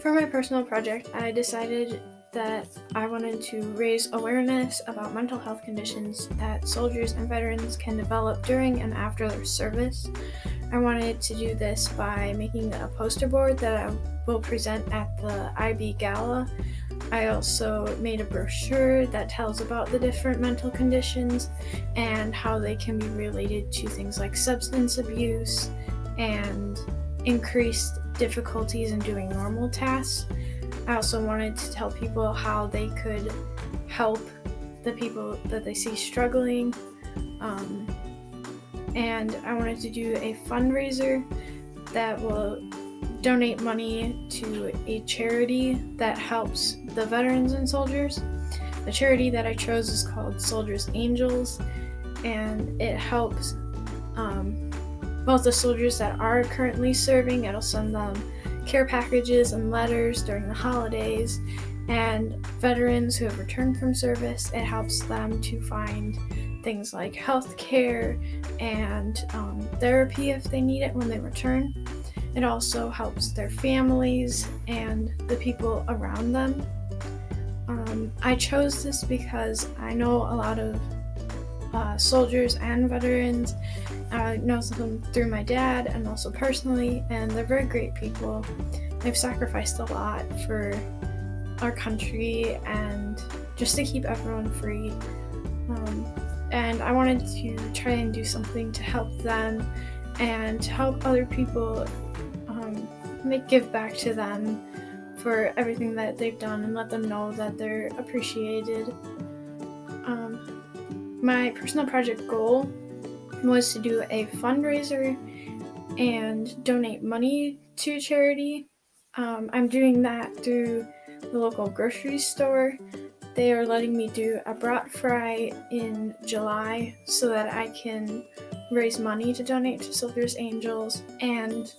For my personal project, I decided that I wanted to raise awareness about mental health conditions that soldiers and veterans can develop during and after their service. I wanted to do this by making a poster board that I will present at the IB Gala. I also made a brochure that tells about the different mental conditions and how they can be related to things like substance abuse and increased difficulties in doing normal tasks. I also wanted to tell people how they could help the people that they see struggling. And I wanted to do a fundraiser that will donate money to a charity that helps the veterans and soldiers. The charity that I chose is called Soldiers Angels, and it helps both the soldiers that are currently serving. It'll send them care packages and letters during the holidays, and veterans who have returned from service, it helps them to find things like health care and therapy if they need it when they return. It also helps their families and the people around them. I chose this because I know a lot of soldiers and veterans. I know them through my dad and also personally, and they're very great people. They've sacrificed a lot for our country and just to keep everyone free. And I wanted to try and do something to help them and to help other people give back to them for everything that they've done and let them know that they're appreciated. My personal project goal was to do a fundraiser and donate money to charity. I'm doing that through the local grocery store. They are letting me do a brat fry in July so that I can raise money to donate to Soldiers Angels, and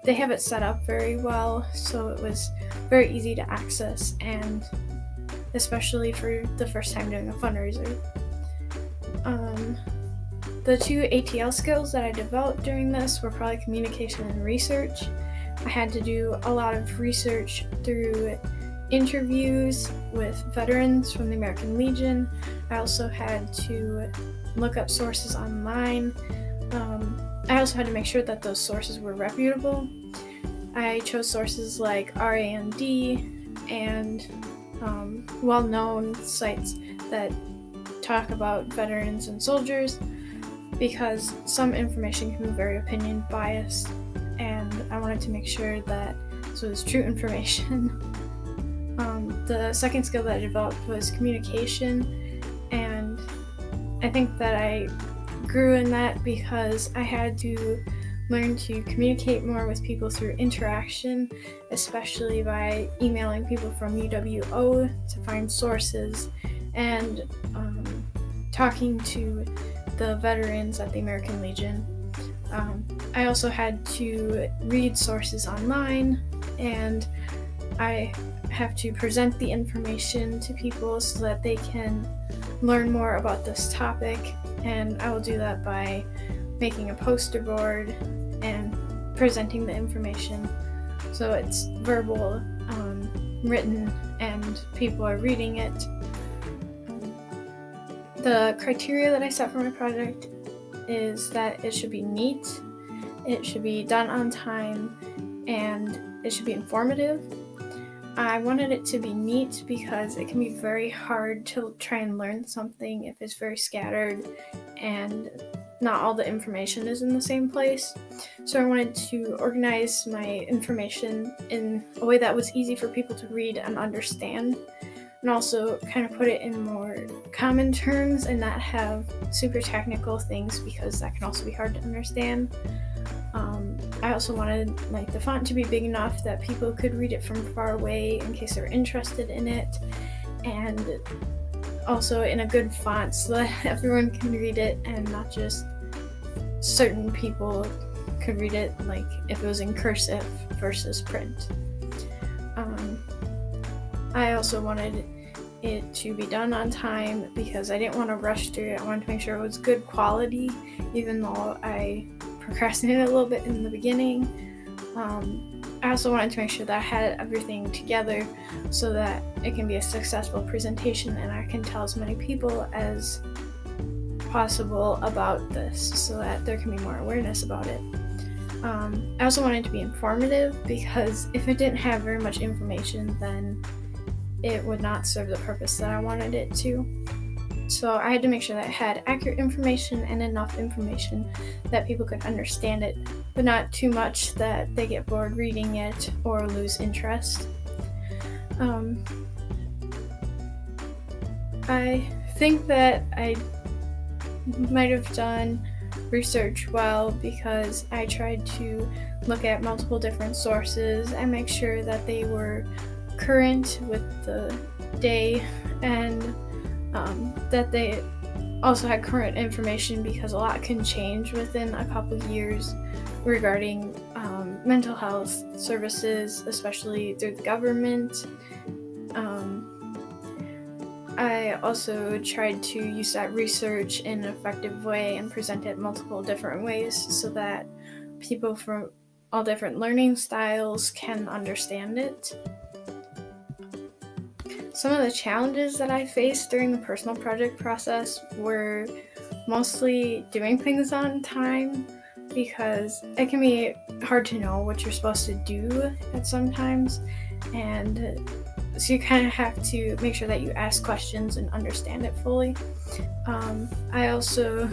they have it set up very well, so it was very easy to access, and especially for the first time doing a fundraiser. The two ATL skills that I developed during this were probably communication and research. I had to do a lot of research through interviews with veterans from the American Legion. I also had to look up sources online. I also had to make sure that those sources were reputable. I chose sources like RAND and well-known sites that talk about veterans and soldiers, because some information can be very opinion biased, and I wanted to make sure that this was true information. The second skill that I developed was communication, and I think that I grew in that because I had to learn to communicate more with people through interaction, especially by emailing people from UWO to find sources and talking to the veterans at the American Legion. I also had to read sources online, and I have to present the information to people so that they can learn more about this topic, and I will do that by making a poster board and presenting the information so it's verbal, written, and people are reading it. The criteria that I set for my project is that it should be neat, it should be done on time, and it should be informative. I wanted it to be neat because it can be very hard to try and learn something if it's very scattered and not all the information is in the same place. So I wanted to organize my information in a way that was easy for people to read and understand, and also kind of put it in more common terms and not have super technical things, because that can also be hard to understand. I also wanted the font to be big enough that people could read it from far away in case they're interested in it, and also in a good font so that everyone can read it and not just certain people could read it, like if it was in cursive versus print. I also wanted it to be done on time because I didn't want to rush through it. I wanted to make sure it was good quality, even though I procrastinated a little bit in the beginning. I also wanted to make sure that I had everything together so that it can be a successful presentation and I can tell as many people as possible about this so that there can be more awareness about it. I also wanted to be informative because if it didn't have very much information, then it would not serve the purpose that I wanted it to. So I had to make sure that it had accurate information and enough information that people could understand it, but not too much that they get bored reading it or lose interest. I think that I might have done research well because I tried to look at multiple different sources and make sure that they were current with the day and that they also had current information because a lot can change within a couple of years regarding mental health services, especially through the government. I also tried to use that research in an effective way and present it multiple different ways so that people from all different learning styles can understand it. Some of the challenges that I faced during the personal project process were mostly doing things on time because it can be hard to know what you're supposed to do at some times, and so you kind of have to make sure that you ask questions and understand it fully. I also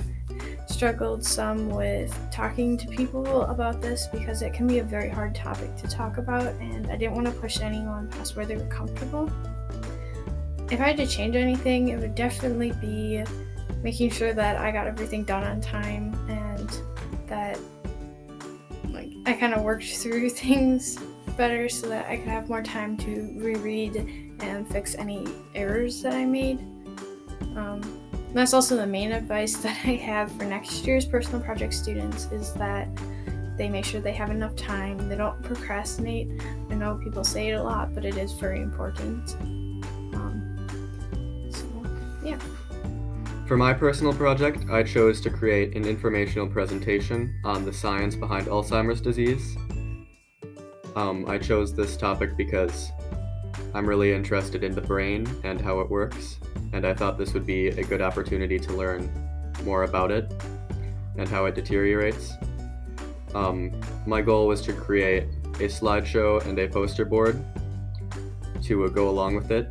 struggled some with talking to people about this because it can be a very hard topic to talk about, and I didn't want to push anyone past where they were comfortable. If I had to change anything, it would definitely be making sure that I got everything done on time and that I kind of worked through things better so that I could have more time to reread and fix any errors that I made. That's also the main advice that I have for next year's personal project students is that they make sure they have enough time, they don't procrastinate. I know people say it a lot, but it is very important. Yeah. For my personal project, I chose to create an informational presentation on the science behind Alzheimer's disease. I chose this topic because I'm really interested in the brain and how it works, and I thought this would be a good opportunity to learn more about it and how it deteriorates. My goal was to create a slideshow and a poster board to go along with it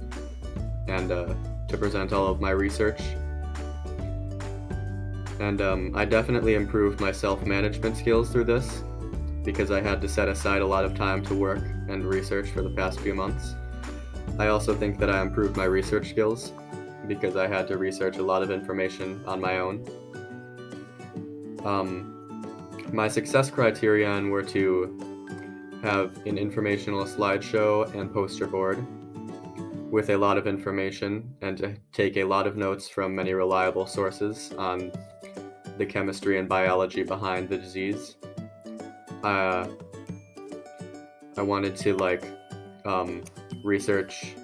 and to present all of my research. And I definitely improved my self-management skills through this because I had to set aside a lot of time to work and research for the past few months. I also think that I improved my research skills because I had to research a lot of information on my own. My success criterion were to have an informational slideshow and poster board with a lot of information and to take a lot of notes from many reliable sources on the chemistry and biology behind the disease. I wanted to research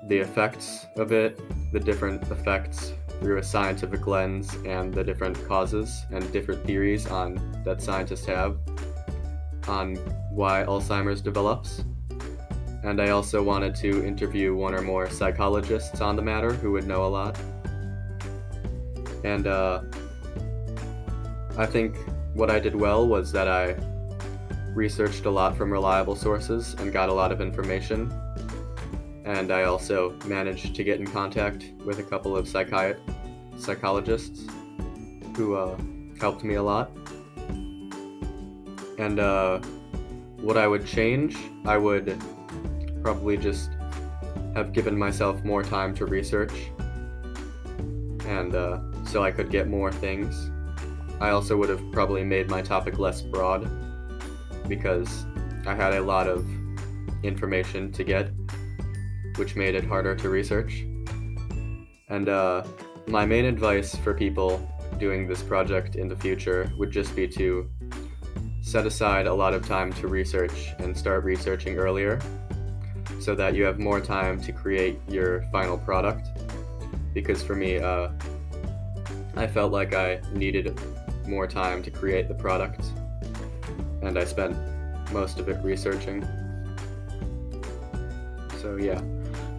the effects of it, the different effects through a scientific lens and the different causes and different theories that scientists have on why Alzheimer's develops. And I also wanted to interview one or more psychologists on the matter who would know a lot. And I think what I did well was that I researched a lot from reliable sources and got a lot of information. And I also managed to get in contact with a couple of psychologists who helped me a lot. And what I would change, I would probably just have given myself more time to research and so I could get more things. I also would have probably made my topic less broad because I had a lot of information to get, which made it harder to research. And my main advice for people doing this project in the future would just be to set aside a lot of time to research and start researching earlier so that you have more time to create your final product. Because for me, I felt like I needed more time to create the product, and I spent most of it researching. So yeah.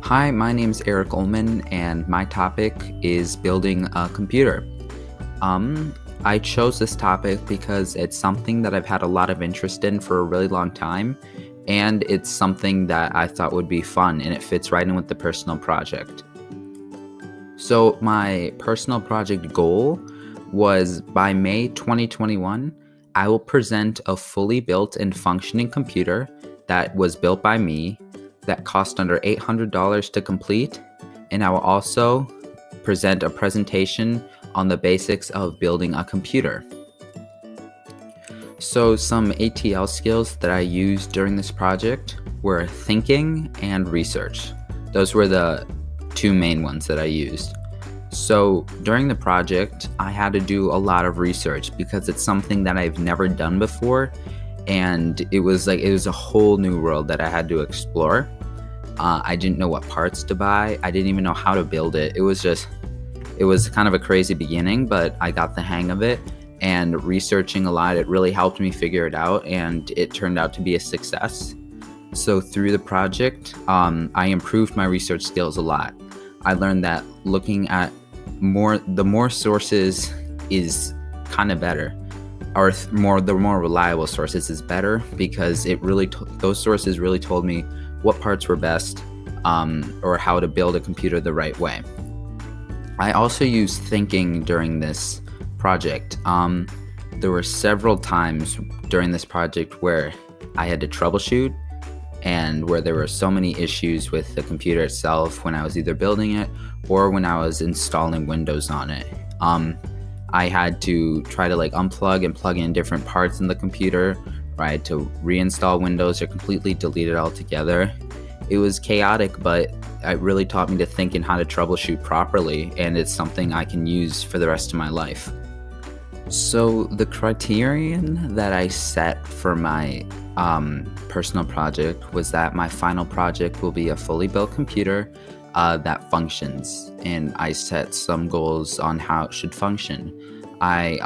Hi, my name is Eric Ullman, and my topic is building a computer. I chose this topic because it's something that I've had a lot of interest in for a really long time, and it's something that I thought would be fun, and it fits right in with the personal project. So my personal project goal was by May 2021, I will present a fully built and functioning computer that was built by me, that cost under $800 to complete, and I will also present a presentation on the basics of building a computer. So some ATL skills that I used during this project were thinking and research. Those were the two main ones that I used. So during the project, I had to do a lot of research because it's something that I've never done before, and it was a whole new world that I had to explore. I didn't know what parts to buy. I didn't even know how to build it. It was kind of a crazy beginning, but I got the hang of it, and researching a lot, it really helped me figure it out, and it turned out to be a success. So through the project, I improved my research skills a lot. I learned that looking at the more sources is kind of better, or the more reliable sources is better, because it really those sources really told me what parts were best, or how to build a computer the right way. I also used thinking during this project. There were several times during this project where I had to troubleshoot, and where there were so many issues with the computer itself when I was either building it or when I was installing Windows on it. I had to try to unplug and plug in different parts in the computer, or I had to reinstall Windows or completely delete it altogether. It was chaotic, but it really taught me to think and how to troubleshoot properly, and it's something I can use for the rest of my life. So the criterion that I set for my personal project was that my final project will be a fully built computer that functions, and I set some goals on how it should function. I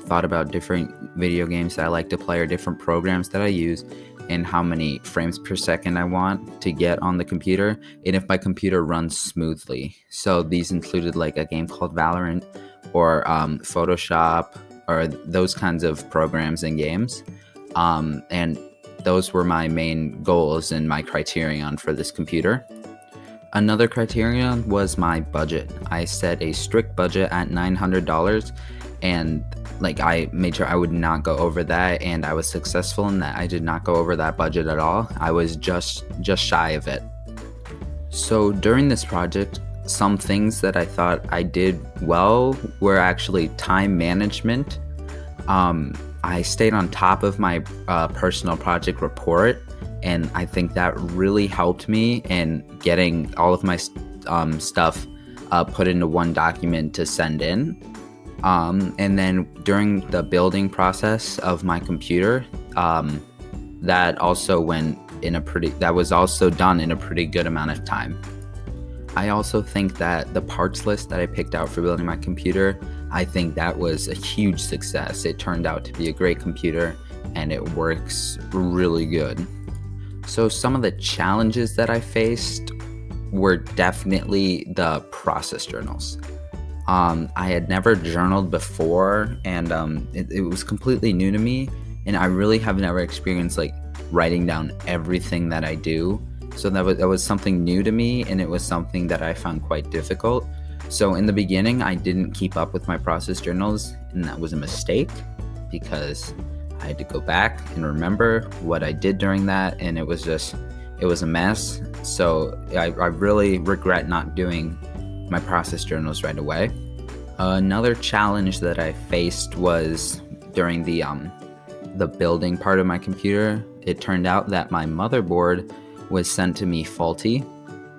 thought about different video games that I like to play, or different programs that I use, and how many frames per second I want to get on the computer, and if my computer runs smoothly. So these included a game called Valorant, or Photoshop, or those kinds of programs and games. And those were my main goals and my criterion for this computer. Another criterion was my budget. I set a strict budget at $900, and I made sure I would not go over that, and I was successful in that. I did not go over that budget at all. I was just shy of it. So during this project, some things that I thought I did well were actually time management. I stayed on top of my personal project report, and I think that really helped me in getting all of my stuff put into one document to send in. And then during the building process of my computer, that was also done in a pretty good amount of time. I also think that the parts list that I picked out for building my computer, I think that was a huge success. It turned out to be a great computer, and it works really good. So some of the challenges that I faced were definitely the process journals. I had never journaled before, and it was completely new to me, and I really have never experienced writing down everything that I do. So that was something new to me, and it was something that I found quite difficult. So in the beginning, I didn't keep up with my process journals, and that was a mistake, because I had to go back and remember what I did during that, and it was a mess. So I really regret not doing my process journals right away. Another challenge that I faced was during the building part of my computer. It turned out that my motherboard was sent to me faulty,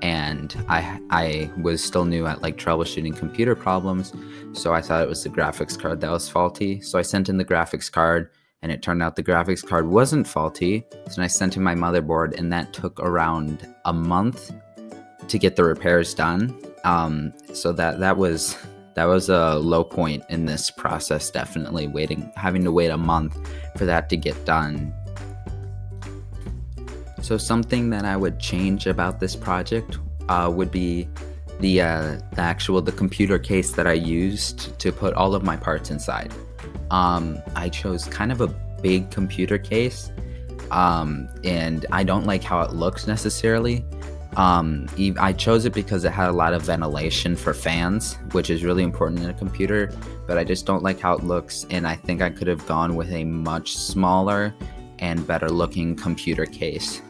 and I was still new at troubleshooting computer problems, so I thought it was the graphics card that was faulty. So I sent in the graphics card, and it turned out the graphics card wasn't faulty. So I sent in my motherboard, and that took around a month to get the repairs done. So that was a low point in this process, definitely having to wait a month for that to get done. So something that I would change about this project would be the computer case that I used to put all of my parts inside. I chose kind of a big computer case, and I don't like how it looks necessarily. I chose it because it had a lot of ventilation for fans, which is really important in a computer, but I just don't like how it looks, and I think I could have gone with a much smaller and better looking computer case.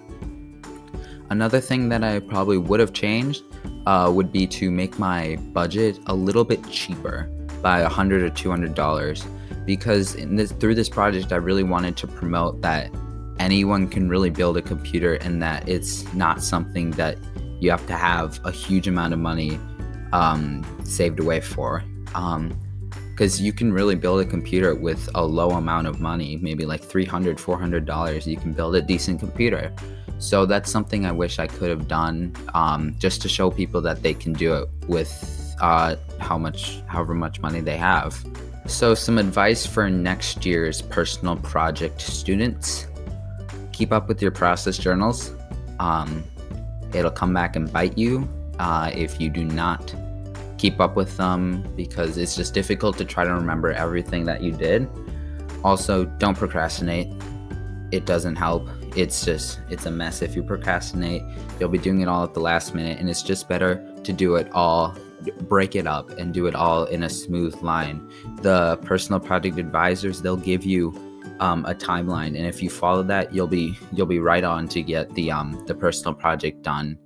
Another thing that I probably would have changed would be to make my budget a little bit cheaper by $100 or $200, because through this project I really wanted to promote that anyone can really build a computer, and that it's not something that you have to have a huge amount of money saved away for, because you can really build a computer with a low amount of money, maybe like $300, $400. You can build a decent computer. So that's something I wish I could have done, just to show people that they can do it with however much money they have. So some advice for next year's personal project students: keep up with your process journals. It'll come back and bite you if you do not keep up with them, because it's just difficult to try to remember everything that you did. Also, don't procrastinate. It doesn't help. It's a mess if you procrastinate. You'll be doing it all at the last minute, and it's just better to do it all, break it up and do it all in a smooth line. The personal project advisors, they'll give you a timeline, and if you follow that, you'll be right on to get the personal project done.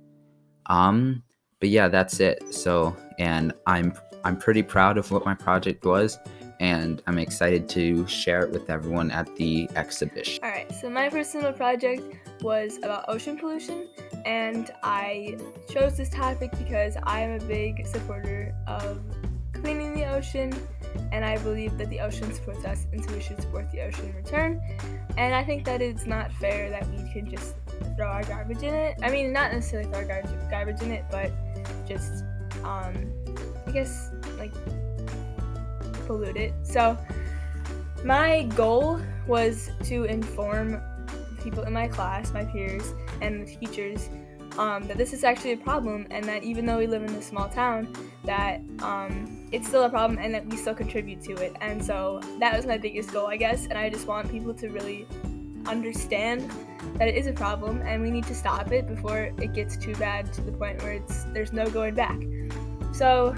But yeah, that's it. So, and I'm pretty proud of what my project was, and I'm excited to share it with everyone at the exhibition. Alright, so my personal project was about ocean pollution, and I chose this topic because I am a big supporter of cleaning the ocean, and I believe that the ocean supports us, and so we should support the ocean in return. And I think that it's not fair that we can just throw our garbage in it. I mean, not necessarily throw our garbage in it, but just, I guess, like, pollute it. So my goal was to inform people in my class, my peers, and the teachers that this is actually a problem, and that even though we live in this small town, that it's still a problem and that we still contribute to it. And so that was my biggest goal, I guess, and I just want people to really understand that it is a problem and we need to stop it before it gets too bad to the point where there's no going back. So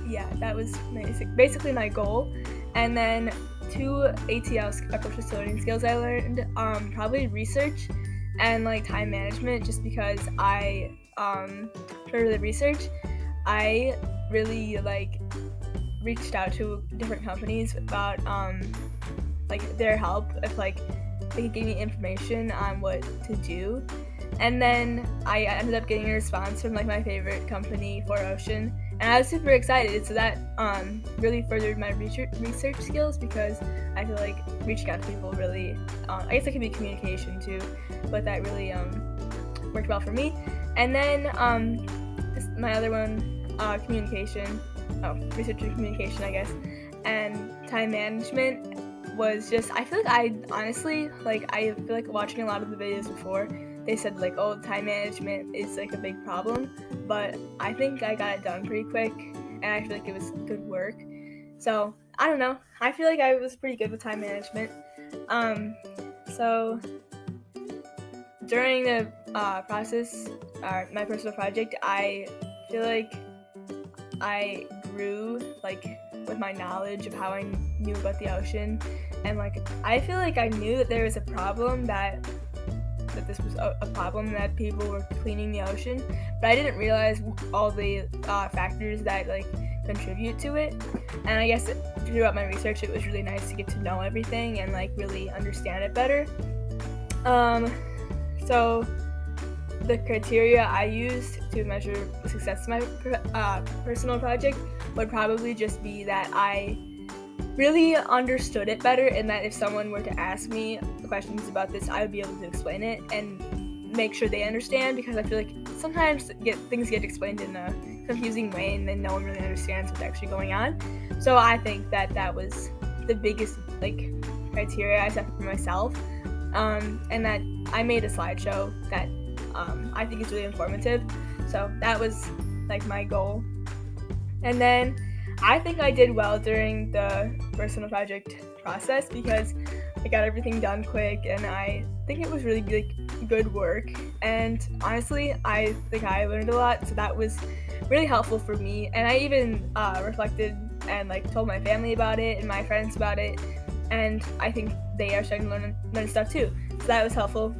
yeah, that was basically my goal. And then 2 ATL, approach learning skills I learned, probably research and like time management, just because for the research, I really reached out to different companies about their help, if they could give me information on what to do. And then I ended up getting a response from my favorite company, For Ocean, and I was super excited. So that really furthered my research skills, because I feel like reaching out to people really, I guess it could be communication too, but that really worked well for me. And then my other one, research and communication, I guess, and time management was just, I feel like I honestly, I feel like watching a lot of the videos before, they said time management is a big problem, but I think I got it done pretty quick, and I feel like it was good work. So I don't know, I feel like I was pretty good with time management. So during the process, my personal project, I feel like I grew with my knowledge of how I knew about the ocean, and I feel like I knew that there was a problem, that this was a problem, that people were cleaning the ocean, but I didn't realize all the factors that contribute to it. And I guess throughout my research, it was really nice to get to know everything and really understand it better. So the criteria I used to measure the success of my personal project would probably just be that I really understood it better, and that if someone were to ask me questions about this, I would be able to explain it and make sure they understand, because I feel like sometimes things get explained in a confusing way and then no one really understands what's actually going on. So I think that was the biggest criteria I set for myself. and that I made a slideshow that I think is really informative. So that was like my goal. And then I think I did well during the personal project process because I got everything done quick, and I think it was really good work. And honestly, I think I learned a lot, so that was really helpful for me. And I even reflected and like told my family about it and my friends about it, and I think they are starting to learn stuff too. So that was helpful.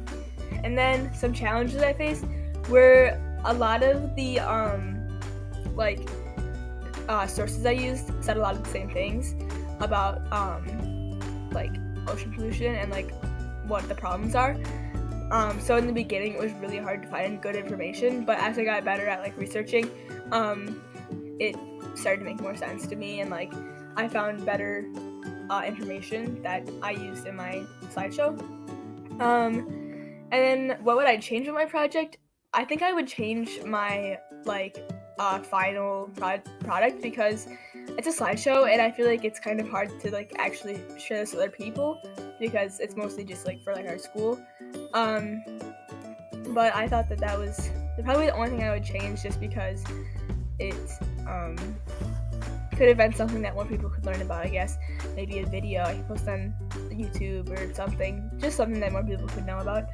And then some challenges I faced were a lot of the sources I used said a lot of the same things about like ocean pollution and like what the problems are. So in the beginning it was really hard to find good information, but as I got better at like researching, it started to make more sense to me, and like I found better information that I used in my slideshow. And then what would I change with my project? I think I would change my final product because it's a slideshow, and I feel like it's kind of hard to like actually share this with other people because it's mostly just like for like our school. But I thought that was probably the only thing I would change, just because it could have been something that more people could learn about. I guess maybe a video I could post on YouTube or something, just something that more people could know about.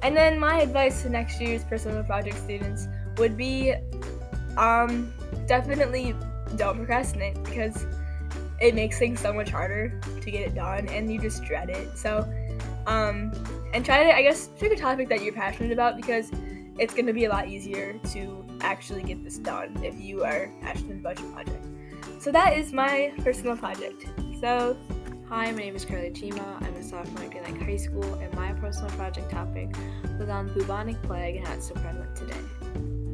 And then my advice to next year's personal project students would be definitely don't procrastinate, because it makes things so much harder to get it done and you just dread it. So and try to, I guess, pick a topic that you're passionate about, because it's going to be a lot easier to actually get this done if you are passionate about your project. So that is my personal project. So hi, my name is Carly Chima. I'm a sophomore at Green Lake High School, and my personal project topic was on bubonic plague and how it's so prevalent today.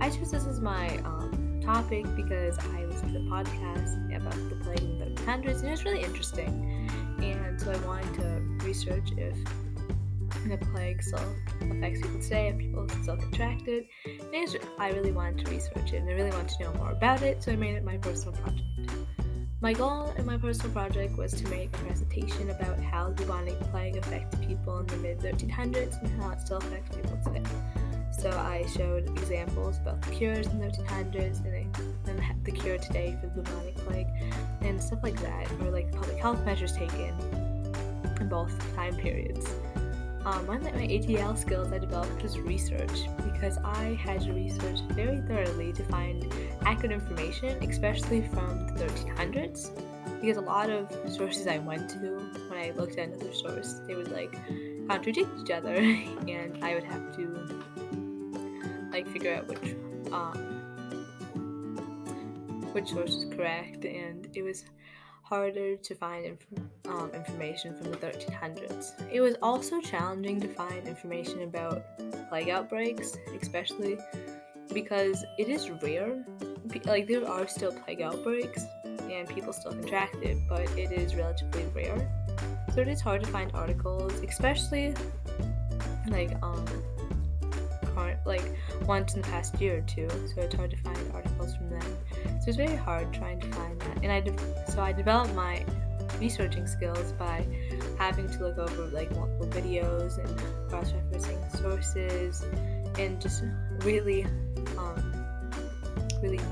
I chose this as my topic because I listened to the podcast about the plague in the 1300s, and it was really interesting. And so I wanted to research if the plague still affects people today, if people still contract it. And I really wanted to research it, and I really wanted to know more about it, so I made it my personal project. My goal in my personal project was to make a presentation about how the bubonic plague affected people in the mid-1300s and how it still affects people today. So I showed examples about the cures in the 1300s and the cure today for the bubonic plague and stuff like that, or like public health measures taken in both time periods. One of my ATL skills I developed was research, because I had to research very thoroughly to find accurate information, especially from the 1300s, because a lot of sources I went to, when I looked at another source, they would like contradict each other, and I would have to like figure out which source is correct, and it was harder to find information from the 1300s. It was also challenging to find information about plague outbreaks, especially because it is rare. Like, there are still plague outbreaks and people still contract it, but it is relatively rare. So it is hard to find articles, especially like once in the past year or two. So it's hard to find articles from them. So it's very hard trying to find that. And so I developed my researching skills by having to look over like multiple videos and cross-referencing sources and just really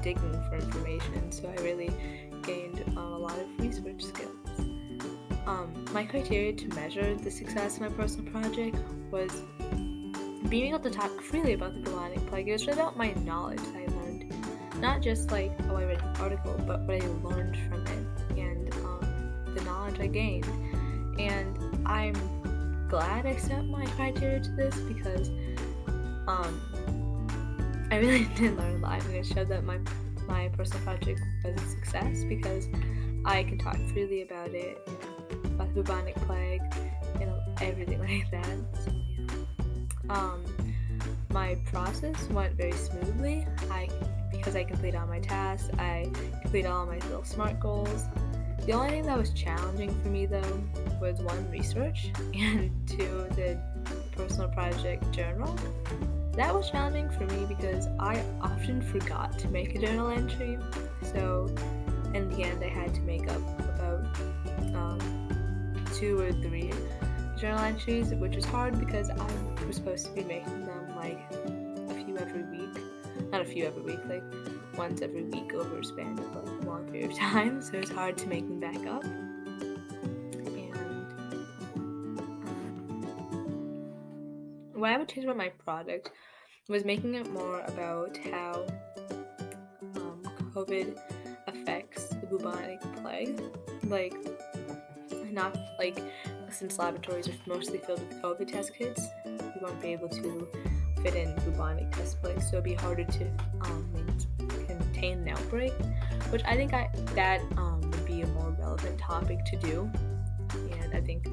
digging for information. So I really gained a lot of research skills. My criteria to measure the success of my personal project was being able to talk freely about the bubonic plague. It was really about my knowledge that I learned, not just like, I read an article, but what I learned from it and the knowledge I gained. And I'm glad I set my criteria to this, because I really did learn a lot, and it showed that my personal project was a success because I can talk freely about it, about the bubonic plague, and everything like that. So, my process went very smoothly. Because I completed all my tasks, I completed all my little SMART goals. The only thing that was challenging for me, though, was 1, research, and 2, the personal project journal. That was challenging for me because I often forgot to make a journal entry. So in the end, I had to make up about 2 or 3 journal entries, which was hard because I was supposed to be making them like a few every week. Not a few every week, like once every week over a span of like a long period of time. So it was hard to make them back up. What I would change about my project was making it more about how COVID affects the bubonic plague. Like, not like, since laboratories are mostly filled with COVID test kits, we won't be able to fit in bubonic test plague, so it'd be harder to contain an outbreak, which I think that would be a more relevant topic to do, and I think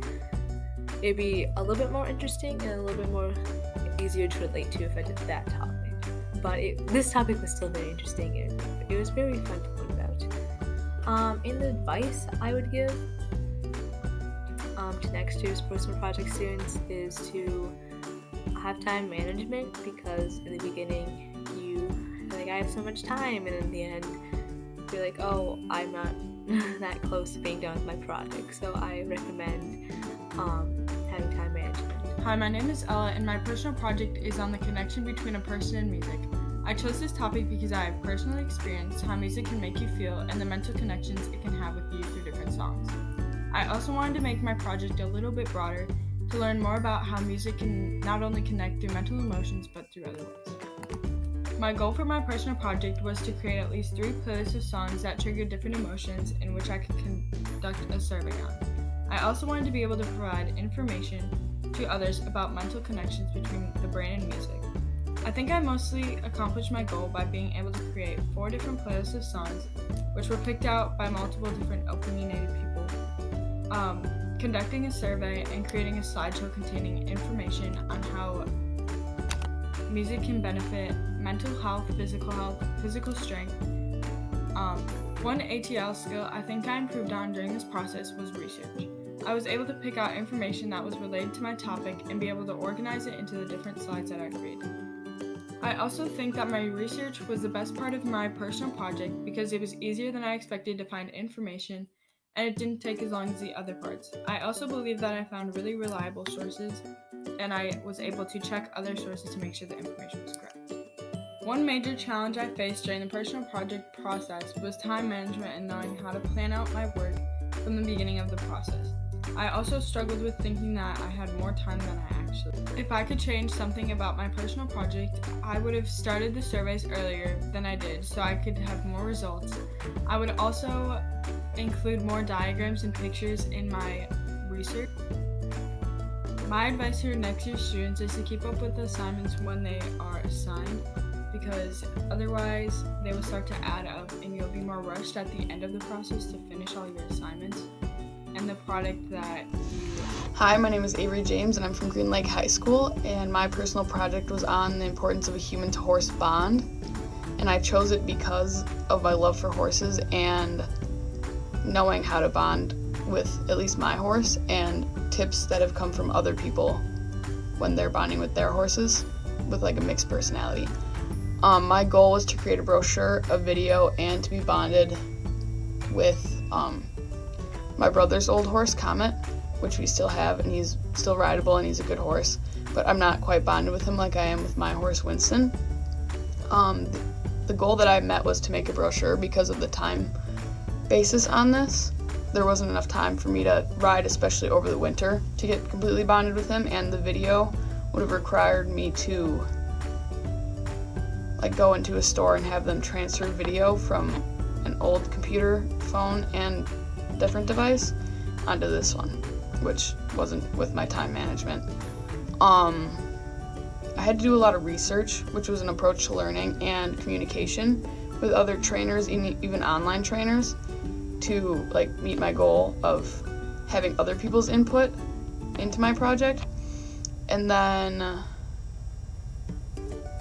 it'd be a little bit more interesting and a little bit more easier to relate to if I did that topic. But this topic was still very interesting, and it was very fun to learn about. And the advice I would give to next year's personal project students is to have time management, because in the beginning you're like, I have so much time, and in the end you're like, oh, I'm not that close to being done with my project. So I recommend having time management. Hi, my name is Ella, and my personal project is on the connection between a person and music. I chose this topic because I have personally experienced how music can make you feel and the mental connections it can have with you through different songs. I also wanted to make my project a little bit broader to learn more about how music can not only connect through mental emotions but through other ways. My goal for my personal project was to create at least 3 playlists of songs that triggered different emotions in which I could conduct a survey on. I also wanted to be able to provide information to others about mental connections between the brain and music. I think I mostly accomplished my goal by being able to create 4 different playlists of songs, which were picked out by multiple different opinionated people, conducting a survey and creating a slideshow containing information on how music can benefit mental health, physical strength. One ATL skill I think I improved on during this process was research. I was able to pick out information that was related to my topic and be able to organize it into the different slides that I created. I also think that my research was the best part of my personal project because it was easier than I expected to find information, and it didn't take as long as the other parts. I also believe that I found really reliable sources, and I was able to check other sources to make sure the information was correct. One major challenge I faced during the personal project process was time management and knowing how to plan out my work from the beginning of the process. I also struggled with thinking that I had more time than I actually did. If I could change something about my personal project, I would have started the surveys earlier than I did so I could have more results. I would also include more diagrams and pictures in my research. My advice for next year's students is to keep up with the assignments when they are assigned, because otherwise they will start to add up and you'll be more rushed at the end of the process to finish all your assignments and the product that you... Hi, my name is Avery James and I'm from Green Lake High School, and my personal project was on the importance of a human-to-horse bond, and I chose it because of my love for horses and knowing how to bond with at least my horse and tips that have come from other people when they're bonding with their horses with like a mixed personality. My goal was to create a brochure, a video, and to be bonded with my brother's old horse, Comet, which we still have, and he's still rideable and he's a good horse, but I'm not quite bonded with him like I am with my horse, Winston. The goal that I met was to make a brochure because of the time basis on this. There wasn't enough time for me to ride, especially over the winter, to get completely bonded with him, and the video would have required me to like go into a store and have them transfer video from an old computer phone and different device onto this one, which wasn't with my time management. I had to do a lot of research, which was an approach to learning and communication with other trainers, even online trainers, to like meet my goal of having other people's input into my project. And then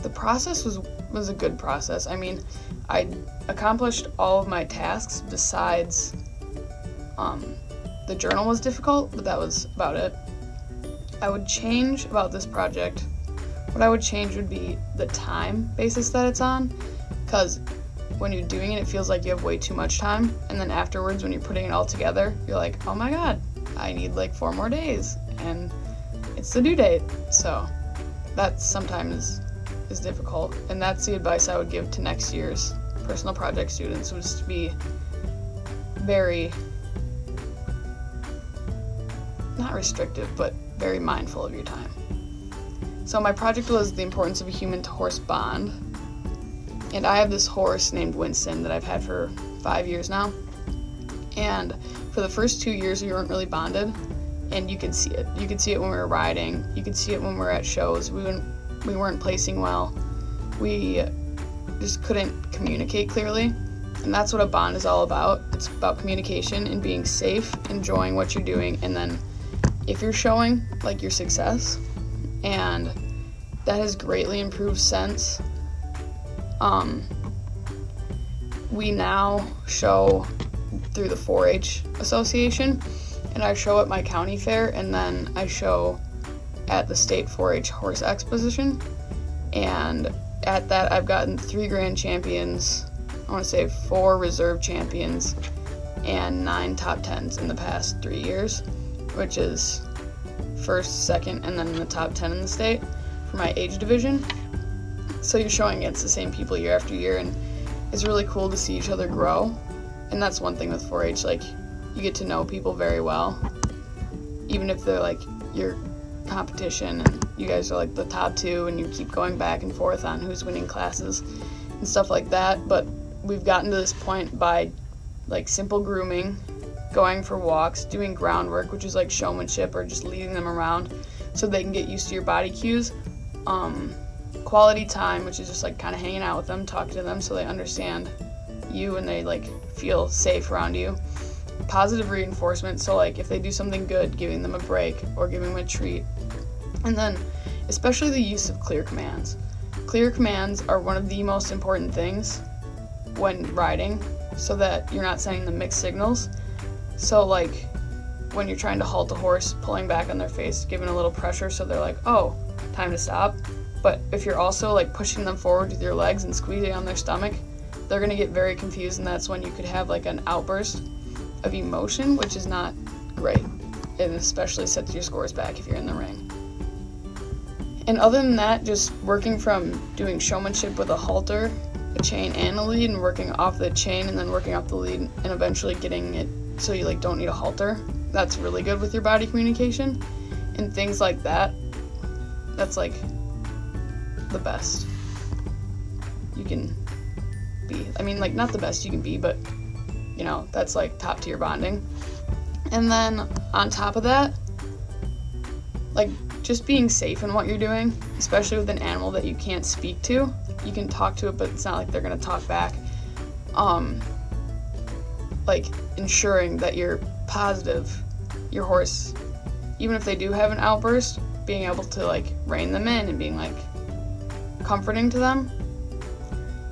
the process was a good process. I mean, I accomplished all of my tasks besides the journal was difficult, but that was about it. I would change about this project, what I would change would be the time basis that it's on, because when you're doing it, it feels like you have way too much time, and then afterwards when you're putting it all together, you're like, oh my god, I need like 4 more days, and it's the due date. So that sometimes is difficult, and that's the advice I would give to next year's personal project students, was to be very, not restrictive, but very mindful of your time. So my project was the importance of a human-to-horse bond, and I have this horse named Winston that I've had for 5 years now, and for the first 2 years we weren't really bonded, and you could see it. You could see it when we were riding, you could see it when we were at shows. We weren't placing well, we just couldn't communicate clearly, and that's what a bond is all about. It's about communication and being safe, enjoying what you're doing, and then if you're showing like your success, and that has greatly improved since. We now show through the 4-H association, and I show at my county fair, and then I show at the state 4-H horse exposition, and at that I've gotten 3 grand champions, I want to say 4 reserve champions, and 9 top 10s in the past 3 years, which is first, second, and then in the top 10 in the state for my age division. So you're showing against the same people year after year, and it's really cool to see each other grow. And that's one thing with 4-H, like, you get to know people very well, even if they're like your competition and you guys are like the top 2 and you keep going back and forth on who's winning classes and stuff like that. But we've gotten to this point by like simple grooming, going for walks, doing groundwork, which is like showmanship, or just leading them around so they can get used to your body cues. Quality time, which is just like kind of hanging out with them, talking to them so they understand you and they like feel safe around you. Positive reinforcement, so like if they do something good, giving them a break or giving them a treat. And then especially the use of clear commands. Clear commands are one of the most important things when riding, so that you're not sending them mixed signals. So like when you're trying to halt a horse, pulling back on their face, giving a little pressure so they're like, oh, time to stop. But if you're also like pushing them forward with your legs and squeezing on their stomach, they're gonna get very confused, and that's when you could have like an outburst of emotion, which is not great, and especially sets your scores back if you're in the ring. And other than that, just working from doing showmanship with a halter, a chain, and a lead, and working off the chain and then working off the lead, and eventually getting it so you like don't need a halter. That's really good with your body communication and things like that. That's like the best you can be. I mean, like, not the best you can be, but you know, that's like top tier bonding. And then on top of that, like just being safe in what you're doing, especially with an animal that you can't speak to. You can talk to it, but it's not like they're gonna talk back. Like ensuring that you're positive, your horse, even if they do have an outburst, being able to like rein them in and being like comforting to them,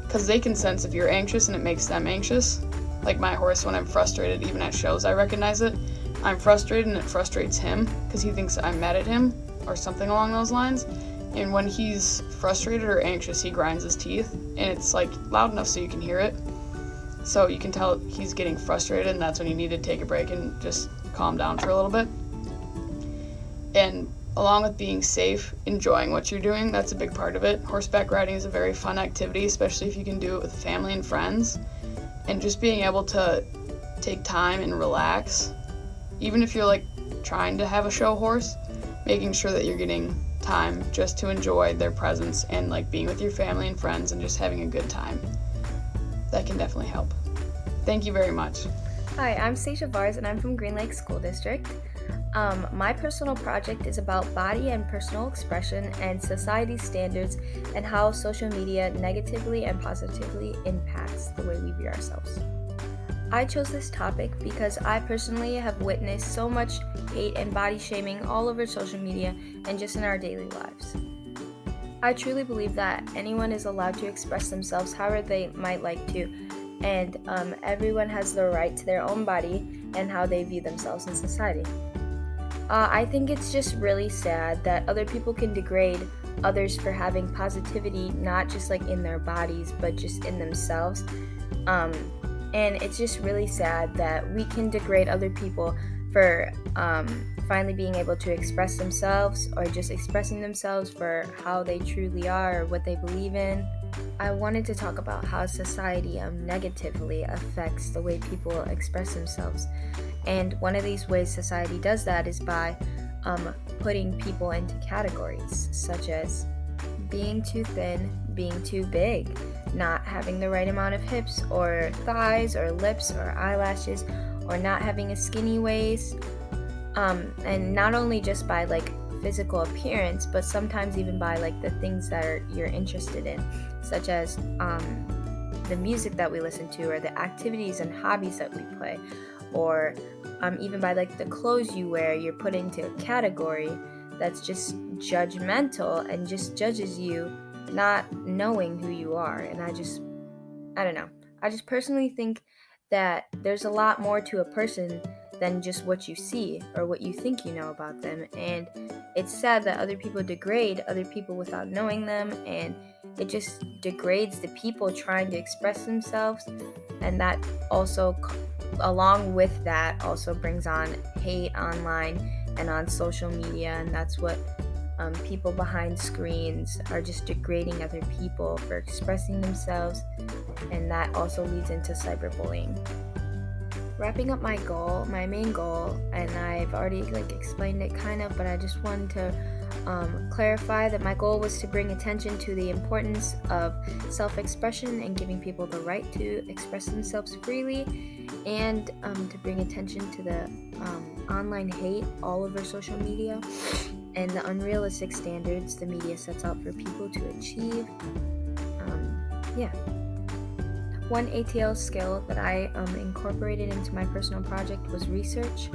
because they can sense if you're anxious and it makes them anxious. Like my horse, when I'm frustrated, even at shows, I recognize it. I'm frustrated and it frustrates him because he thinks I'm mad at him or something along those lines. And when he's frustrated or anxious, he grinds his teeth, and it's like loud enough so you can hear it. So you can tell he's getting frustrated, and that's when you need to take a break and just calm down for a little bit. And along with being safe, enjoying what you're doing, that's a big part of it. Horseback riding is a very fun activity, especially if you can do it with family and friends. And just being able to take time and relax, even if you're like trying to have a show horse, making sure that you're getting time just to enjoy their presence and like being with your family and friends and just having a good time. That can definitely help. Thank you very much. Hi, I'm Sasha Vars and I'm from Green Lake School District. My personal project is about body and personal expression and society standards and how social media negatively and positively impacts the way we view ourselves. I chose this topic because I personally have witnessed so much hate and body shaming all over social media and just in our daily lives. I truly believe that anyone is allowed to express themselves however they might like to, and everyone has the right to their own body and how they view themselves in society. I think it's just really sad that other people can degrade others for having positivity, not just like in their bodies, but just in themselves. And it's just really sad that we can degrade other people for finally being able to express themselves, or just expressing themselves for how they truly are or what they believe in. I wanted to talk about how society negatively affects the way people express themselves. And one of these ways society does that is by putting people into categories, such as being too thin, being too big, not having the right amount of hips or thighs or lips or eyelashes, or not having a skinny waist. And not only just by like physical appearance, but sometimes even by like the things that you're interested in, such as the music that we listen to, or the activities and hobbies that we play, or even by like the clothes you wear. You're put into a category that's just judgmental and just judges you, not knowing who you are. And I don't know. I just personally think that there's a lot more to a person than just what you see or what you think you know about them. And it's sad that other people degrade other people without knowing them, and it just degrades the people trying to express themselves. And that also, along with that, also brings on hate online and on social media. And that's what people behind screens are just degrading other people for expressing themselves, and that also leads into cyberbullying. Wrapping up my main goal, and I've already explained it kind of, but I just wanted to clarify that my goal was to bring attention to the importance of self-expression and giving people the right to express themselves freely, and to bring attention to the online hate all over social media and the unrealistic standards the media sets out for people to achieve. One ATL skill that I incorporated into my personal project was research.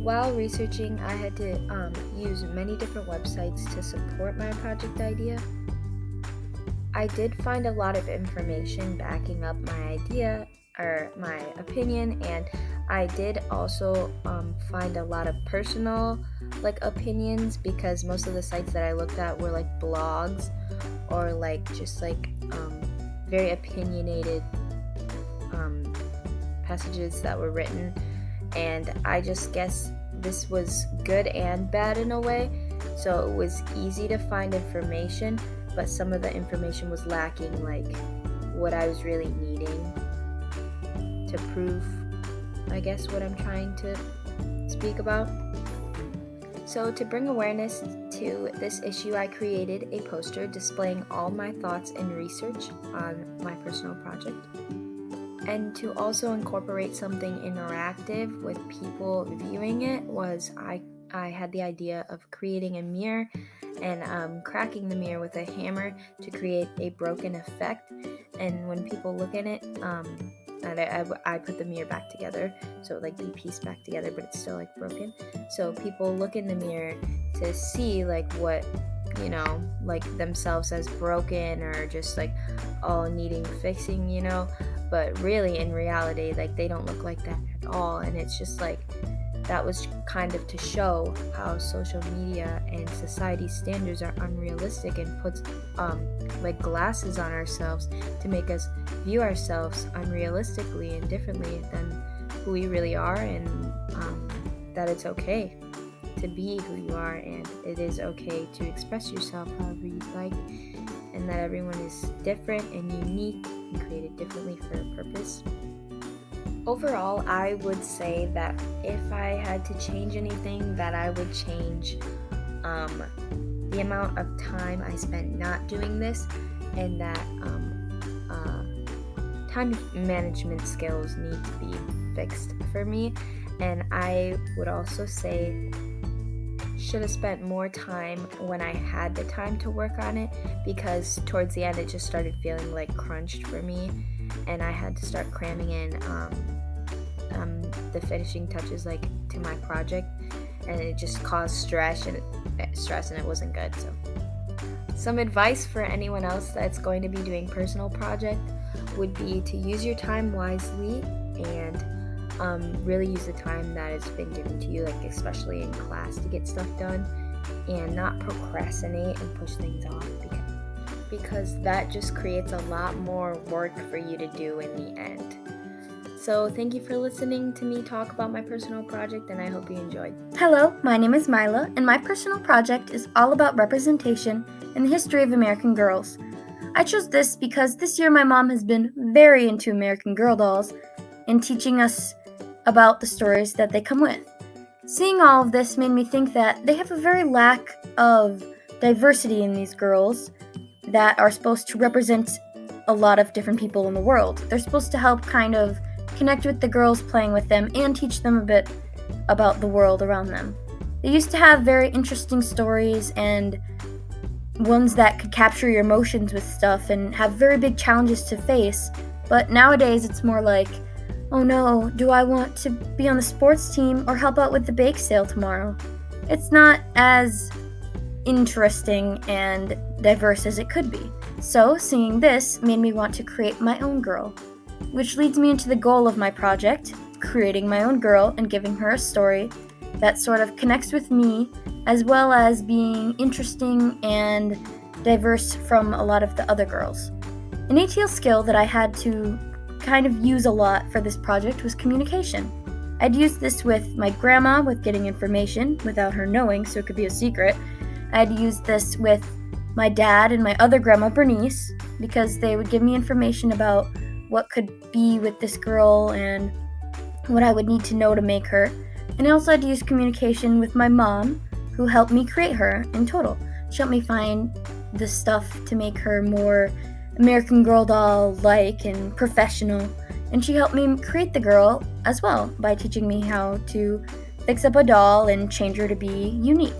While researching, I had to use many different websites to support my project idea. I did find a lot of information backing up my idea or my opinion, and I did also find a lot of personal opinions, because most of the sites that I looked at were blogs or just very opinionated passages that were written, and I just guess this was good and bad in a way. So it was easy to find information, but some of the information was lacking what I was really needing to prove, I guess, what I'm trying to speak about. So to bring awareness to this issue, I created a poster displaying all my thoughts and research on my personal project. And to also incorporate something interactive with people viewing it was I had the idea of creating a mirror and cracking the mirror with a hammer to create a broken effect. And when people look in it, I put the mirror back together, so it be pieced back together, but it's still broken. So people look in the mirror to see what themselves as broken, or just needing fixing, but really in reality they don't look like that at all. And it's just that was kind of to show how social media and society's standards are unrealistic and puts glasses on ourselves to make us view ourselves unrealistically and differently than who we really are, and that it's okay to be who you are, and it is okay to express yourself however you like, and that everyone is different and unique and created differently for a purpose. Overall, I would say that if I had to change anything, that I would change the amount of time I spent not doing this, and that time management skills need to be fixed for me. And I would also say should have spent more time when I had the time to work on it, because towards the end it just started feeling crunched for me, and I had to start cramming in the finishing touches to my project, and it just caused stress and it wasn't good. So some advice for anyone else that's going to be doing personal project would be to use your time wisely, and really use the time that has been given to you, especially in class, to get stuff done, and not procrastinate and push things off, because that just creates a lot more work for you to do in the end. So thank you for listening to me talk about my personal project, and I hope you enjoyed. Hello, my name is Myla, and my personal project is all about representation in the history of American girls. I chose this because this year my mom has been very into American Girl dolls and teaching us about the stories that they come with. Seeing all of this made me think that they have a very lack of diversity in these girls that are supposed to represent a lot of different people in the world. They're supposed to help kind of connect with the girls playing with them and teach them a bit about the world around them. They used to have very interesting stories and ones that could capture your emotions with stuff and have very big challenges to face, but nowadays it's more like, oh no, do I want to be on the sports team or help out with the bake sale tomorrow? It's not as interesting and diverse as it could be. So, seeing this made me want to create my own girl, which leads me into the goal of my project, creating my own girl and giving her a story that sort of connects with me, as well as being interesting and diverse from a lot of the other girls. An ATL skill that I had to kind of use a lot for this project was communication. I'd use this with my grandma with getting information without her knowing, so it could be a secret. I'd use this with my dad and my other grandma, Bernice, because they would give me information about what could be with this girl and what I would need to know to make her. And I also had to use communication with my mom, who helped me create her in total. She helped me find the stuff to make her more American Girl doll-like and professional. And she helped me create the girl as well by teaching me how to fix up a doll and change her to be unique.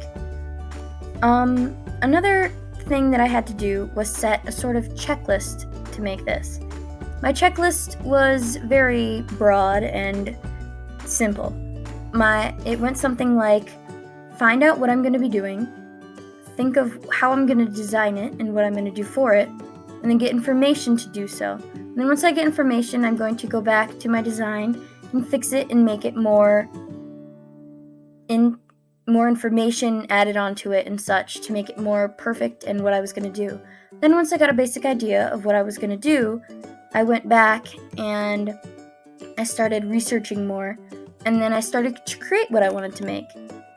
Another thing that I had to do was set a sort of checklist to make this. My checklist was very broad and simple. It went something like, find out what I'm going to be doing, think of how I'm going to design it and what I'm going to do for it, and then get information to do so. And then once I get information, I'm going to go back to my design and fix it and make it more information added onto it and such to make it more perfect and what I was going to do. Then once I got a basic idea of what I was going to do, I went back and I started researching more, and then I started to create what I wanted to make.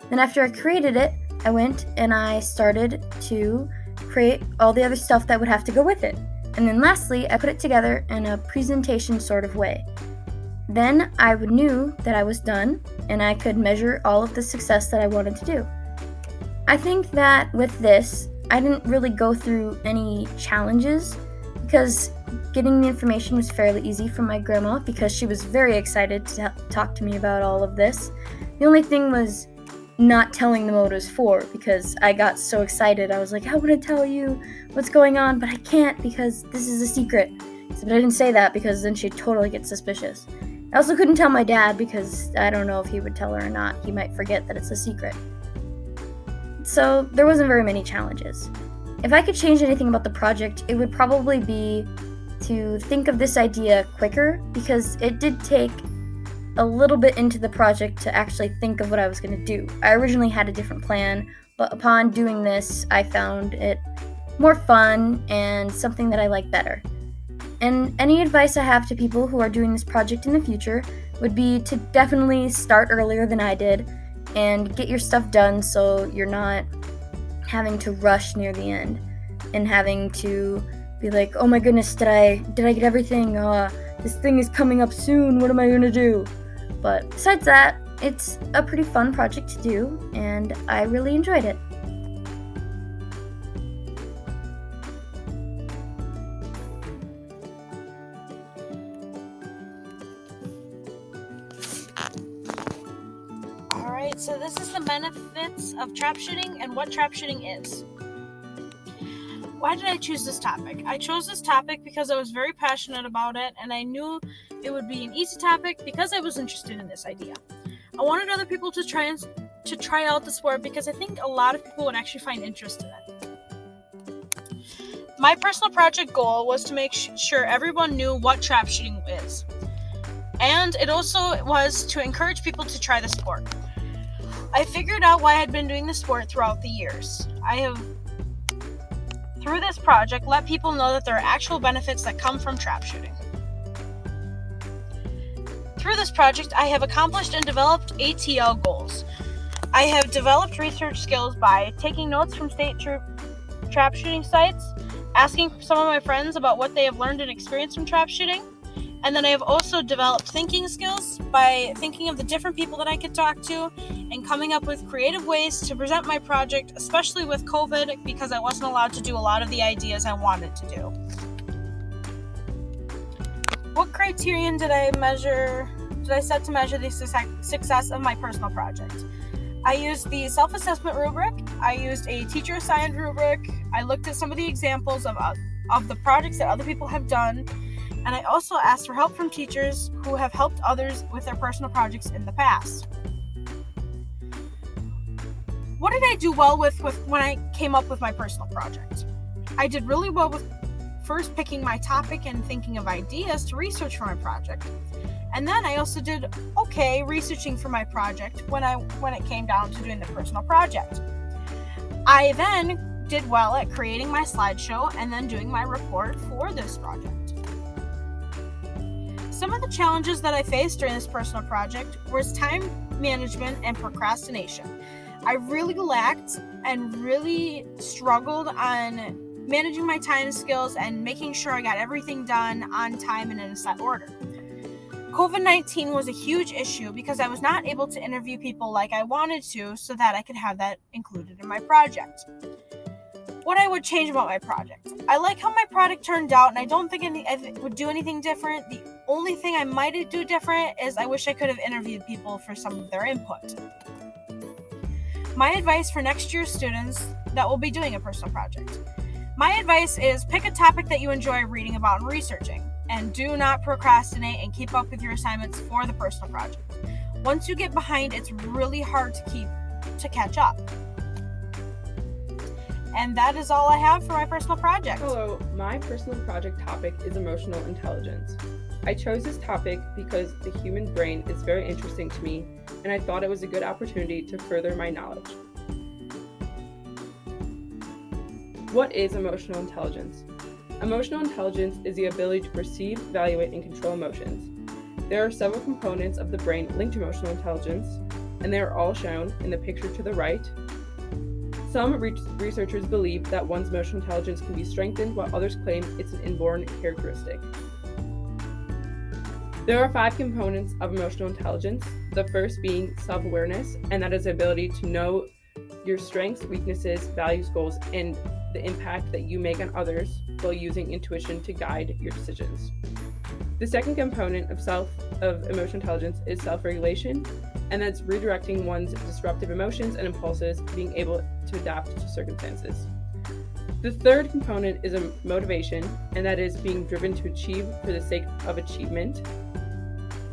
Then after I created it, I went and I started to create all the other stuff that would have to go with it. And then lastly, I put it together in a presentation sort of way. Then I knew that I was done, and I could measure all of the success that I wanted to do. I think that with this, I didn't really go through any challenges because getting the information was fairly easy from my grandma because she was very excited to talk to me about all of this. The only thing was not telling them what it was for because I got so excited. I was like, I want to tell you what's going on, but I can't because this is a secret. But I didn't say that because then she'd totally get suspicious. I also couldn't tell my dad because I don't know if he would tell her or not. He might forget that it's a secret. So there wasn't very many challenges. If I could change anything about the project, it would probably be to think of this idea quicker because it did take a little bit into the project to actually think of what I was going to do. I originally had a different plan, but upon doing this, I found it more fun and something that I like better. And any advice I have to people who are doing this project in the future would be to definitely start earlier than I did and get your stuff done so you're not having to rush near the end and having to be like, oh my goodness, did I get everything? This thing is coming up soon. What am I going to do? But besides that, it's a pretty fun project to do, and I really enjoyed it. Alright, so this is the benefits of trap shooting and what trap shooting is. Why did I choose this topic? I chose this topic because I was very passionate about it, and I knew it would be an easy topic because I was interested in this idea. I wanted other people to try out the sport because I think a lot of people would actually find interest in it. My personal project goal was to make sure everyone knew what trap shooting is. And it also was to encourage people to try the sport. I figured out why I had been doing the sport throughout the years. I have, through this project, let people know that there are actual benefits that come from trap shooting. Through this project, I have accomplished and developed ATL goals. I have developed research skills by taking notes from state trap shooting sites, asking some of my friends about what they have learned and experienced from trap shooting, and then I have also developed thinking skills by thinking of the different people that I could talk to and coming up with creative ways to present my project, especially with COVID, because I wasn't allowed to do a lot of the ideas I wanted to do. What criterion did I set to measure the success of my personal project? I used the self-assessment rubric, I used a teacher-assigned rubric, I looked at some of the examples of the projects that other people have done, and I also asked for help from teachers who have helped others with their personal projects in the past. What did I do well with when I came up with my personal project? I did really well with first picking my topic and thinking of ideas to research for my project. And then I also did okay researching for my project when it came down to doing the personal project. I then did well at creating my slideshow and then doing my report for this project. Some of the challenges that I faced during this personal project was time management and procrastination. I really lacked and really struggled on managing my time skills and making sure I got everything done on time and in a set order. COVID-19 was a huge issue because I was not able to interview people like I wanted to so that I could have that included in my project. What I would change about my project. I like how my product turned out and I don't think I would do anything different. The only thing I might do different is I wish I could have interviewed people for some of their input. My advice for next year's students that will be doing a personal project. My advice is pick a topic that you enjoy reading about and researching, and do not procrastinate and keep up with your assignments for the personal project. Once you get behind, it's really hard to catch up. And that is all I have for my personal project. Hello, my personal project topic is emotional intelligence. I chose this topic because the human brain is very interesting to me, and I thought it was a good opportunity to further my knowledge. What is emotional intelligence? Emotional intelligence is the ability to perceive, evaluate, and control emotions. There are several components of the brain linked to emotional intelligence, and they are all shown in the picture to the right. Some researchers believe that one's emotional intelligence can be strengthened, while others claim it's an inborn characteristic. There are 5 components of emotional intelligence, the first being self-awareness, and that is the ability to know your strengths, weaknesses, values, goals, and the impact that you make on others while using intuition to guide your decisions. The second component of emotional intelligence is self-regulation, and that's redirecting one's disruptive emotions and impulses, being able to adapt to circumstances. The third component is a motivation, and that is being driven to achieve for the sake of achievement.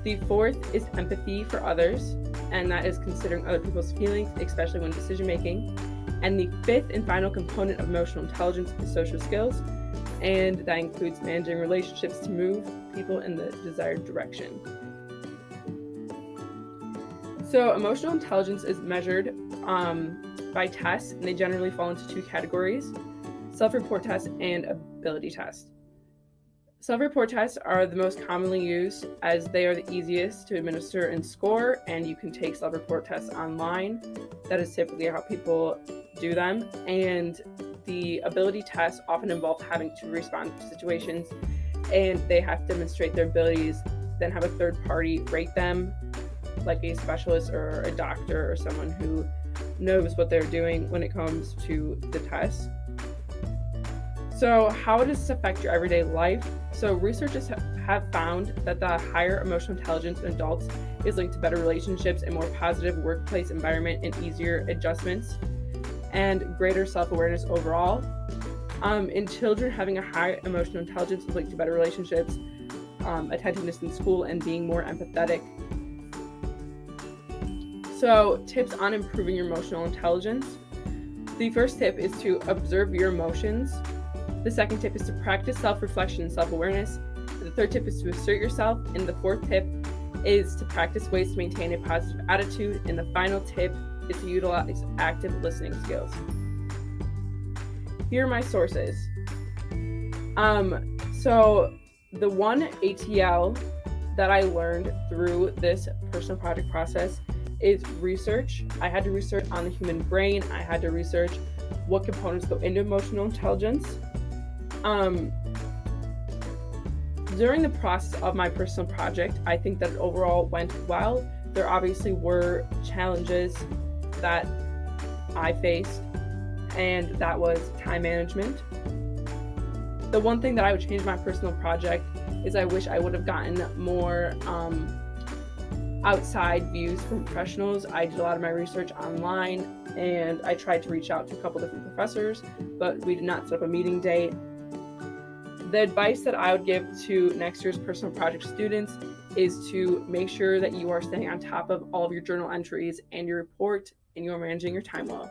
The fourth is empathy for others, and that is considering other people's feelings, especially when decision making. And the fifth and final component of emotional intelligence is social skills, and that includes managing relationships to move people in the desired direction. So emotional intelligence is measured by tests, and they generally fall into 2 categories: self-report tests and ability tests. Self-report tests are the most commonly used as they are the easiest to administer and score, and you can take self-report tests online. That is typically how people do them. And the ability tests often involve having to respond to situations, and they have to demonstrate their abilities, then have a third party rate them, like a specialist or a doctor or someone who knows what they're doing when it comes to the test. So how does this affect your everyday life? So researchers have found that the higher emotional intelligence in adults is linked to better relationships, a more positive workplace environment, and easier adjustments, and greater self-awareness overall. In children, having a high emotional intelligence is linked to better relationships, attentiveness in school, and being more empathetic. So tips on improving your emotional intelligence. The first tip is to observe your emotions. The second tip is to practice self-reflection and self-awareness. The third tip is to assert yourself. And the fourth tip is to practice ways to maintain a positive attitude. And the final tip is to utilize active listening skills. Here are my sources. So the one ATL that I learned through this personal project process is research. I had to research on the human brain. I had to research what components go into emotional intelligence. During the process of my personal project, I think that it overall went well. There obviously were challenges that I faced, and that was time management. The one thing that I would change my personal project is I wish I would have gotten more outside views from professionals. I did a lot of my research online, and I tried to reach out to a couple different professors, but we did not set up a meeting date. The advice that I would give to next year's personal project students is to make sure that you are staying on top of all of your journal entries and your report, and you are managing your time well.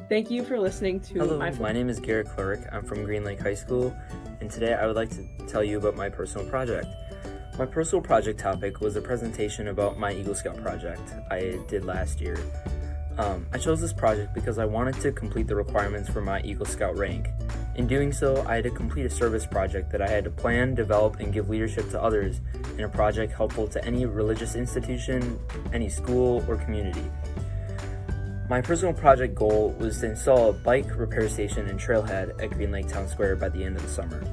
Thank you for listening to Hello, my name is Garrett Clark. I'm from Green Lake High School, and today I would like to tell you about my personal project. My personal project topic was a presentation about my Eagle Scout project I did last year. I chose this project because I wanted to complete the requirements for my Eagle Scout rank. In doing so, I had to complete a service project that I had to plan, develop, and give leadership to others in a project helpful to any religious institution, any school, or community. My personal project goal was to install a bike repair station and trailhead at Green Lake Town Square by the end of the summer.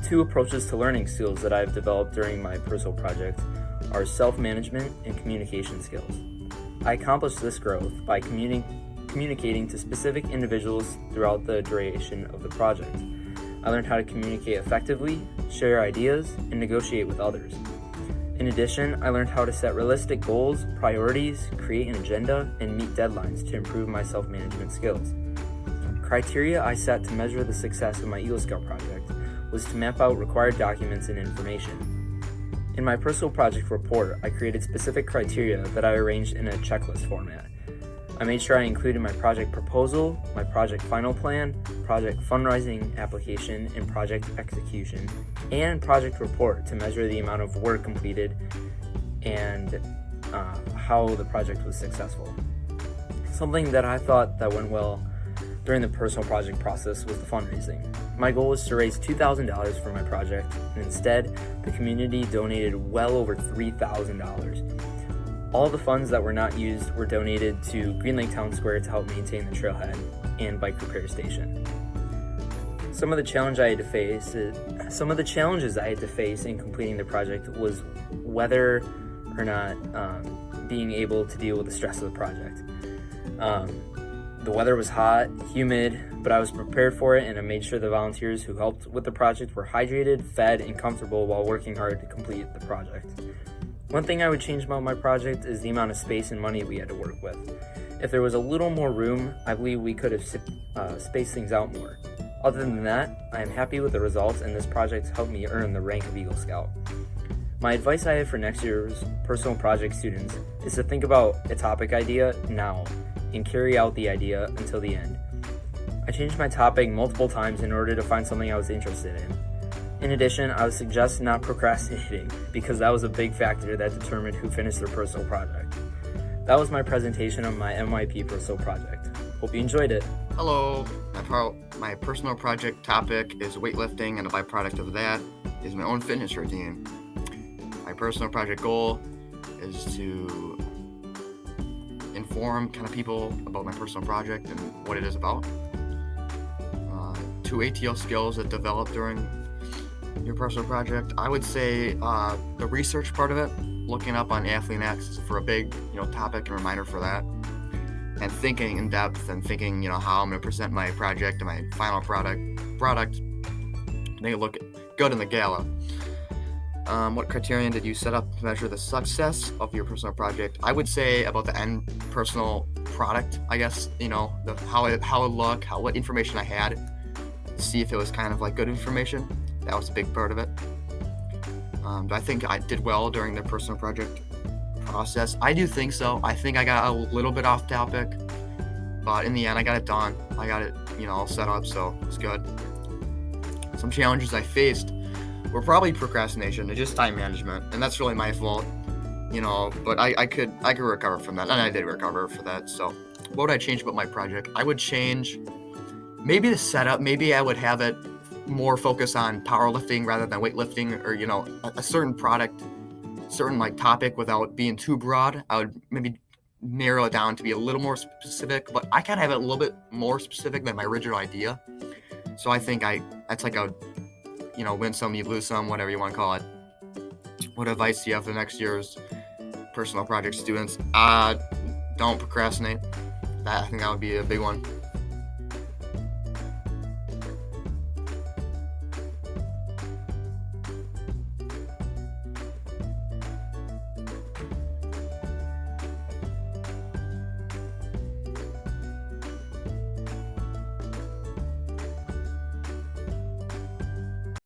2 approaches to learning skills that I've developed during my personal project are self-management and communication skills. I accomplished this growth by communicating to specific individuals throughout the duration of the project. I learned how to communicate effectively, share ideas, and negotiate with others. In addition, I learned how to set realistic goals, priorities, create an agenda, and meet deadlines to improve my self-management skills. Criteria I set to measure the success of my Eagle Scout project was to map out required documents and information. In my personal project report, I created specific criteria that I arranged in a checklist format. I made sure I included my project proposal, my project final plan, project fundraising application, and project execution, and project report to measure the amount of work completed and how the project was successful. Something that I thought that went well during the personal project process was the fundraising. My goal was to raise $2,000 for my project, and instead, the community donated well over $3,000. All the funds that were not used were donated to Green Lake Town Square to help maintain the trailhead and bike repair station. Some of the challenges I had to face in completing the project was whether or not being able to deal with the stress of the project. The weather was hot, humid, but I was prepared for it, and I made sure the volunteers who helped with the project were hydrated, fed, and comfortable while working hard to complete the project. One thing I would change about my project is the amount of space and money we had to work with. If there was a little more room, I believe we could have spaced things out more. Other than that, I am happy with the results, and this project helped me earn the rank of Eagle Scout. My advice I have for next year's personal project students is to think about a topic idea now and carry out the idea until the end. I changed my topic multiple times in order to find something I was interested in. In addition, I would suggest not procrastinating because that was a big factor that determined who finished their personal project. That was my presentation on my MYP Personal Project. Hope you enjoyed it. Hello, my personal project topic is weightlifting, and a byproduct of that is my own fitness routine. My personal project goal is to inform kind of people about my personal project and what it is about. 2 ATL skills that develop during your personal project. I would say the research part of it, looking up on AthleanX for a big topic and reminder for that, and thinking in depth and thinking how I'm going to present my project and my final product to make it look good in the gala. What criterion did you set up to measure the success of your personal project? I would say about the end personal product, I guess, how it looked, what information I had, to see if it was kind of like good information. That was a big part of it. I think I did well during the personal project process. I do think so. I think I got a little bit off topic, but in the end I got it done. I got it, all set up, so it's good. Some challenges I faced were probably procrastination and just time management, and that's really my fault, but I could recover from that, and I did recover for that. So what would I change about my project? I would change maybe the setup. Maybe I would have it more focus on powerlifting rather than weightlifting, or a certain product, certain like topic without being too broad. I would maybe narrow it down to be a little more specific, but I kind of have it a little bit more specific than my original idea. So I think that's like a win some, you lose some, whatever you want to call it. What advice do you have for next year's personal project students? Don't procrastinate. I think that would be a big one.